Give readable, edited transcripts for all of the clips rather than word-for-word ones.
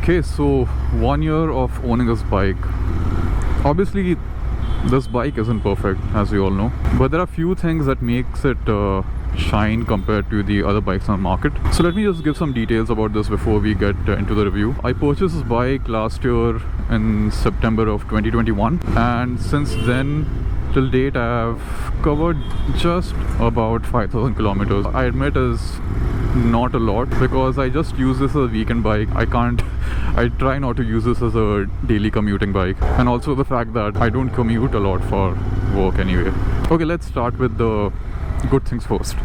Okay, so 1 year of owning this bike. Obviously, this bike isn't perfect, as we all know, but there are few things that makes it shine compared to the other bikes on the market. So let me just give some details about this before we get into the review. I purchased this bike last year in September of 2021, and since then till date I have covered just about 5,000 kilometers. I admit is not a lot because I just use this as a weekend bike. I try not to use this as a daily commuting bike, and also the fact that I don't commute a lot for work anyway. Okay, let's start with the good things first.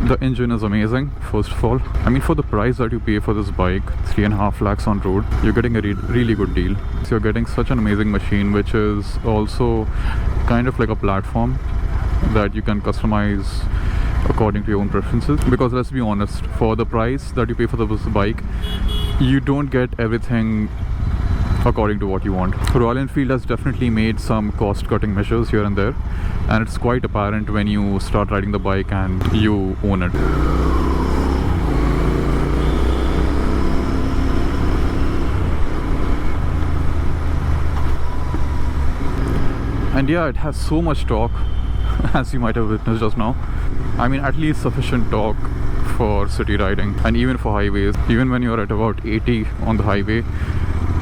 The engine is amazing, first of all. I mean, for the price that you pay for this bike, 3.5 lakhs on road, you're getting a really good deal. So you're getting such an amazing machine, which is also kind of like a platform that you can customize according to your own preferences. Because let's be honest, for the price that you pay for this bike, you don't get everything according to what you want. Royal Enfield has definitely made some cost-cutting measures here and there, and it's quite apparent when you start riding the bike and you own it. And yeah, it has so much torque, as you might have witnessed just now. I mean, at least sufficient torque for city riding and even for highways. Even when you're at about 80 on the highway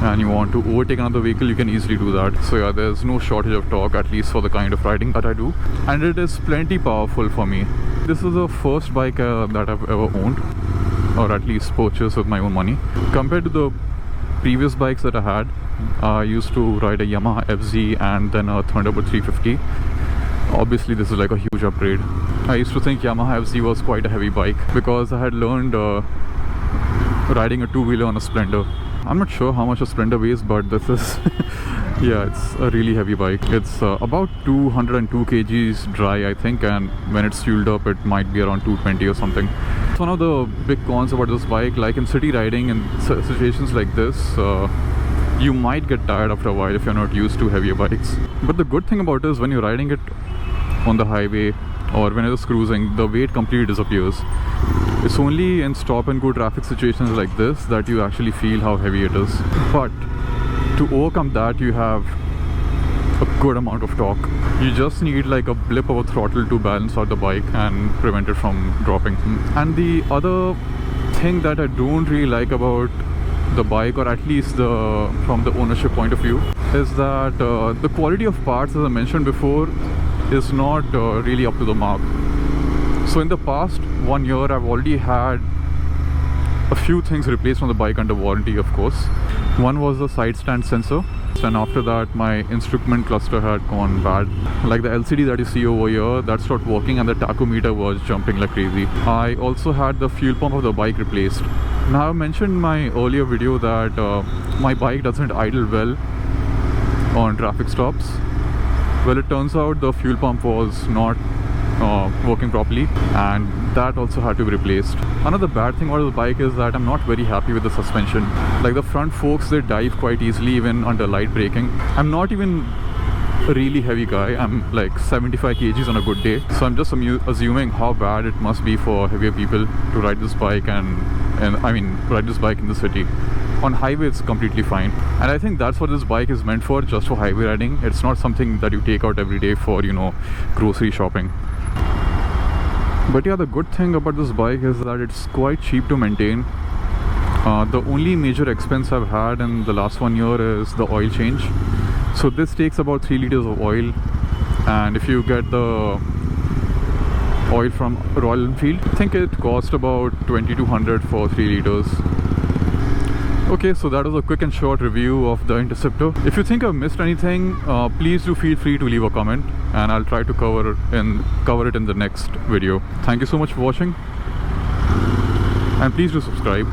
and you want to overtake another vehicle, you can easily do that. So yeah, there's no shortage of torque, at least for the kind of riding that I do, and it is plenty powerful for me. This is the first bike that I've ever owned, or at least purchased with my own money. Compared to the previous bikes that I had, I used to ride a Yamaha FZ and then a Thunderbird 350. Obviously this is like a huge upgrade. I used to think Yamaha FZ was quite a heavy bike because I had learned riding a two-wheeler on a Splendor. I'm not sure how much a Splendor weighs, but this is yeah, it's a really heavy bike. It's about 202 kgs dry, I think, and when it's fueled up it might be around 220 or something. It's one of the big cons about this bike. Like in city riding and situations like this, you might get tired after a while if you're not used to heavier bikes. But the good thing about it is when you're riding it on the highway or when it's cruising, the weight completely disappears. It's only in stop and go traffic situations like this that you actually feel how heavy it is. But to overcome that, you have a good amount of torque. You just need like a blip of a throttle to balance out the bike and prevent it from dropping. And the other thing that I don't really like about the bike, or at least from the ownership point of view, is that the quality of parts, as I mentioned before, is not really up to the mark. So in the past 1 year, I've already had a few things replaced on the bike under warranty, of course. One was the side stand sensor, and after that my instrument cluster had gone bad. Like the LCD that you see over here, that stopped working and the tachometer was jumping like crazy. I also had the fuel pump of the bike replaced. Now I mentioned in my earlier video that my bike doesn't idle well on traffic stops. Well, it turns out the fuel pump was not working properly, and that also had to be replaced. Another bad thing about the bike is that I'm not very happy with the suspension. Like the front forks, they dive quite easily even under light braking. I'm not even a really heavy guy. I'm like 75 kgs on a good day, so I'm just assuming how bad it must be for heavier people to ride this bike and I mean ride this bike in the city. On highway it's completely fine, and I think that's what this bike is meant for, just for highway riding. It's not something that you take out every day for, you know, grocery shopping. But yeah, the good thing about this bike is that it's quite cheap to maintain. The only major expense I've had in the last 1 year is the oil change. So this takes about 3 liters of oil, and if you get the oil from Royal Enfield, I think it cost about 2,200 for 3 liters. Okay, so that was a quick and short review of the Interceptor. If you think I've missed anything, please do feel free to leave a comment, and I'll try to cover it in the next video. Thank you so much for watching, and please do subscribe.